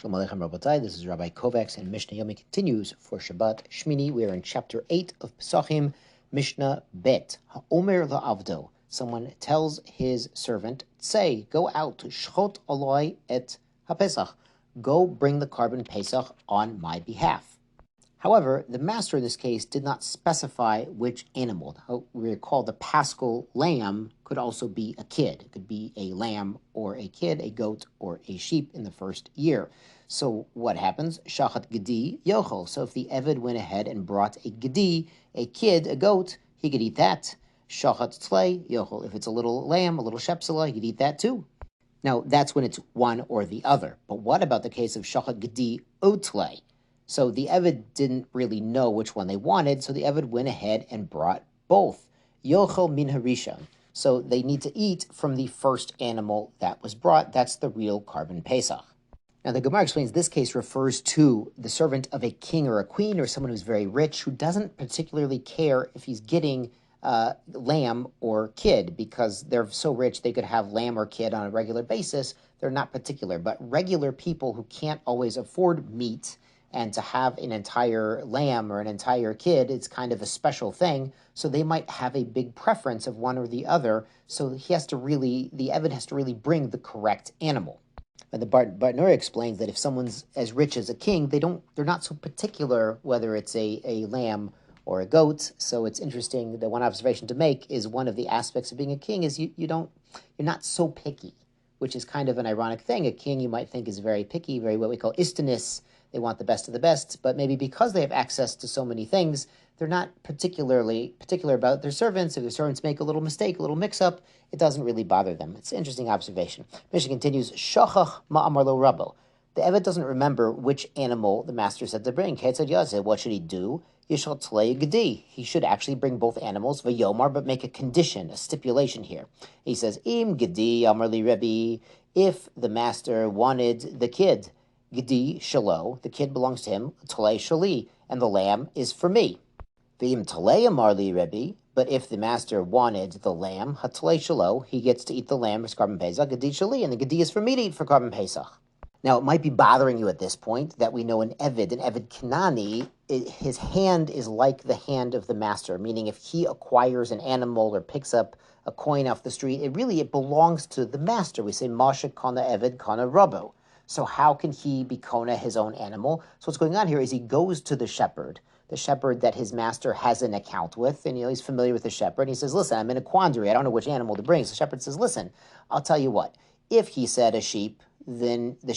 Shalom Aleichem Rabotai, this is Rabbi Kovacs, and Mishnah Yomi continues for Shabbat Shmini. We are in chapter 8 of Pesachim, Mishnah Bet. Ha'omer la'avdo. Someone tells his servant, say, go out, shchot aloi et ha'pesach. Go bring the carbon Pesach on my behalf. However, the master in this case did not specify which animal. We recall the paschal lamb could also be a kid. It could be a lamb or a kid, a goat or a sheep in the first year. So what happens? Shachat gedi yochel. So if the Eved went ahead and brought a gedi, a kid, a goat, he could eat that. Shachat tlei yochel. If it's a little lamb, a little shepsela, he could eat that too. Now, that's when it's one or the other. But what about the case of shachat gedi otlei? So the Eved didn't really know which one they wanted, so the Eved went ahead and brought both. Yochel min harishon. So they need to eat from the first animal that was brought. That's the real carbon Pesach. Now the Gemara explains this case refers to the servant of a king or a queen or someone who's very rich who doesn't particularly care if he's getting lamb or kid, because they're so rich they could have lamb or kid on a regular basis. They're not particular. But regular people who can't always afford meat, and to have an entire lamb or an entire kid, it's kind of a special thing. So they might have a big preference of one or the other. So the Eved has to really bring the correct animal. And the Bartnura explains that if someone's as rich as a king, they're not so particular whether it's a lamb or a goat. So it's interesting that one observation to make is one of the aspects of being a king is you're not so picky, which is kind of an ironic thing. A king you might think is very picky, very what we call istinous. They want the best of the best, but maybe because they have access to so many things, they're not particularly particular about their servants. If their servants make a little mistake, a little mix-up, it doesn't really bother them. It's an interesting observation. Mishnah continues, Shachach ma'amar lo rabbo. The Eved doesn't remember which animal the master said to bring. Ketzad yazeh, what should he do? Yishal tlei gedi. He should actually bring both animals, v'yomar, but make a condition, a stipulation here. He says, Im gedi amar li Rebbe, if the master wanted the kid, Gedi shalo, the kid belongs to him, Talei shali, and the lamb is for me. V'im talei amar li Rebbe, but if the master wanted the lamb, hatalei shalo, he gets to eat the lamb for carbon Pesach, Gedi shali, and the Gedi is for me to eat for carbon Pesach. Now, it might be bothering you at this point that we know an Eved Kanani, his hand is like the hand of the master, meaning if he acquires an animal or picks up a coin off the street, it belongs to the master. We say, Masha kana Eved kana Rabbo. So how can he be kona his own animal? So what's going on here is he goes to the shepherd that his master has an account with, and he's familiar with the shepherd. And he says, listen, I'm in a quandary. I don't know which animal to bring. So the shepherd says, listen, I'll tell you what. If he said a sheep, then the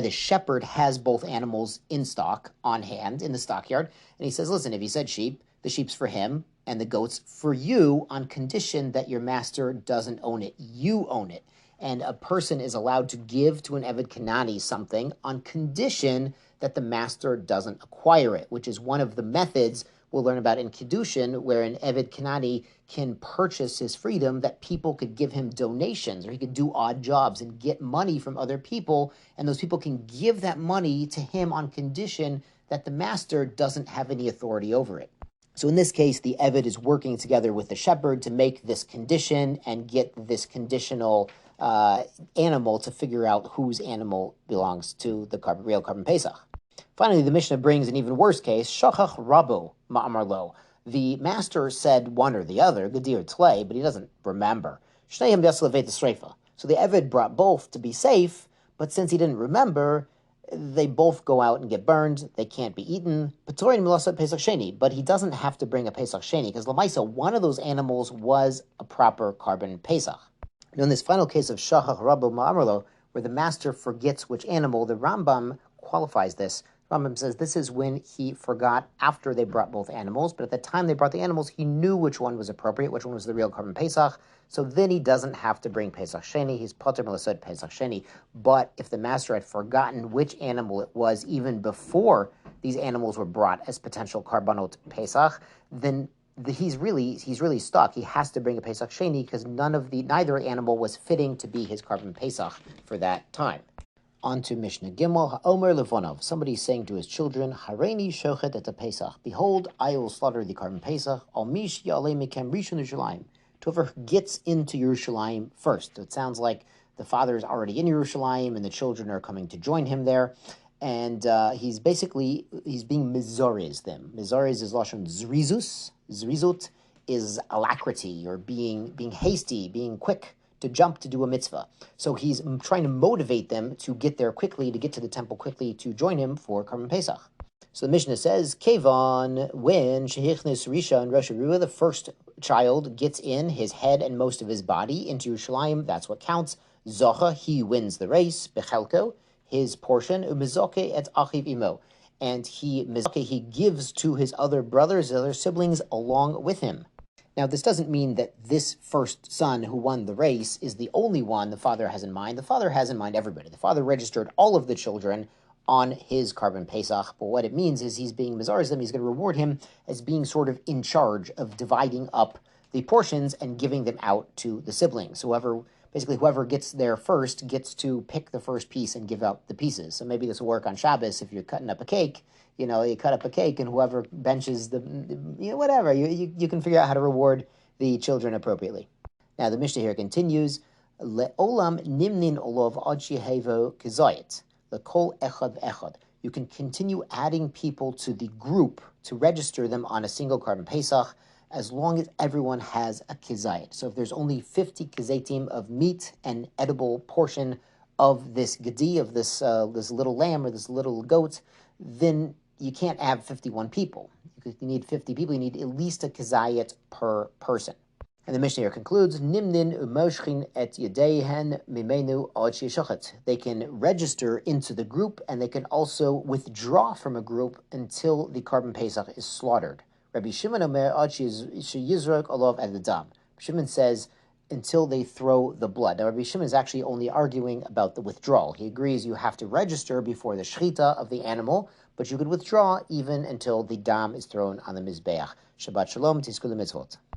shepherd has both animals in stock, on hand, in the stockyard. And he says, listen, if he said sheep, the sheep's for him, and the goat's for you, on condition that your master doesn't own it. You own it. And a person is allowed to give to an Eved Kanani something on condition that the master doesn't acquire it, which is one of the methods we'll learn about in Kiddushin, where an Eved Kanani can purchase his freedom, that people could give him donations, or he could do odd jobs and get money from other people, and those people can give that money to him on condition that the master doesn't have any authority over it. So in this case, the Eved is working together with the shepherd to make this condition and get this conditional animal to figure out whose animal belongs to the real carbon Pesach. Finally, the Mishnah brings an even worse case, Shachach Rabbo ma'amar lo. The master said one or the other, Gedi or Tlei, but he doesn't remember. Shneim yaslavet sreifa. So the Eved brought both to be safe, but since he didn't remember, they both go out and get burned. They can't be eaten. Patorin milasat Pesach Sheni, but he doesn't have to bring a Pesach Sheni, because Lamaisa, one of those animals was a proper carbon Pesach. Now, in this final case of Shachach Rabbo ma'amar lo, where the master forgets which animal, the Rambam qualifies this. Rambam says this is when he forgot after they brought both animals, but at the time they brought the animals, he knew which one was appropriate, which one was the real carbon Pesach, so then he doesn't have to bring Pesach Sheni. He's Pater Melasod Pesach Sheni. But if the master had forgotten which animal it was even before these animals were brought as potential Karbanot Pesach, then he's really stuck. He has to bring a Pesach Sheni because neither animal was fitting to be his carbon Pesach for that time. On to Mishnah Gimel, Ha'omer Levonov. Somebody is saying to his children, Hareini shochet et Pesach. Behold, I will slaughter the carbon Pesach. Al mish ya'alei mekem rishon Yerushalayim. to whoever gets into Yerushalayim first. So it sounds like the father is already in Yerushalayim and the children are coming to join him there. And he's being mizoriz them. Mizoriz is lashon zrizus. Zrizut is alacrity, or being hasty, being quick to jump to do a mitzvah. So he's trying to motivate them to get there quickly, to get to the temple quickly, to join him for Karban Pesach. So the Mishnah says, Kevan, when Shehichnis Risha and Rosh Hashanah, the first child gets in his head and most of his body into Yerushalayim, that's what counts. Zocha, he wins the race. Bechelko, his portion. Umizoke et achiv imo, and he gives to his other brothers, his other siblings, along with him. Now, this doesn't mean that this first son who won the race is the only one the father has in mind. The father has in mind everybody. The father registered all of the children on his Karban Pesach, but what it means is he's being mizarez them. He's going to reward him as being sort of in charge of dividing up the portions and giving them out to the siblings. Whoever gets there first gets to pick the first piece and give out the pieces. So maybe this will work on Shabbos if you're cutting up a cake. You cut up a cake, and whoever benches whatever, you can figure out how to reward the children appropriately. Now the Mishnah here continues, Le'olam nimnin olov ad shehevo kizayit, lekol echad echad. You can continue adding people to the group to register them on a single Karban Pesach, as long as everyone has a kizayit. So if there's only 50 kizaytim of meat and edible portion of this gedi, of this little lamb or this little goat, then you can't have 51 people. You need 50 people. You need at least a kizayit per person. And the Mishnah here concludes, Nimnin umoshchin et yadeihen mimenu ad sheyshachet. They can register into the group, and they can also withdraw from a group until the Karban Pesach is slaughtered. Rabbi Shimon Omer ad sheyizrok olav et l'dam. Shimon says until they throw the blood. Now Rabbi Shimon is actually only arguing about the withdrawal. He agrees you have to register before the shechita of the animal, but you could withdraw even until the dam is thrown on the mizbeach. Shabbat shalom, tizku l'mitzvot.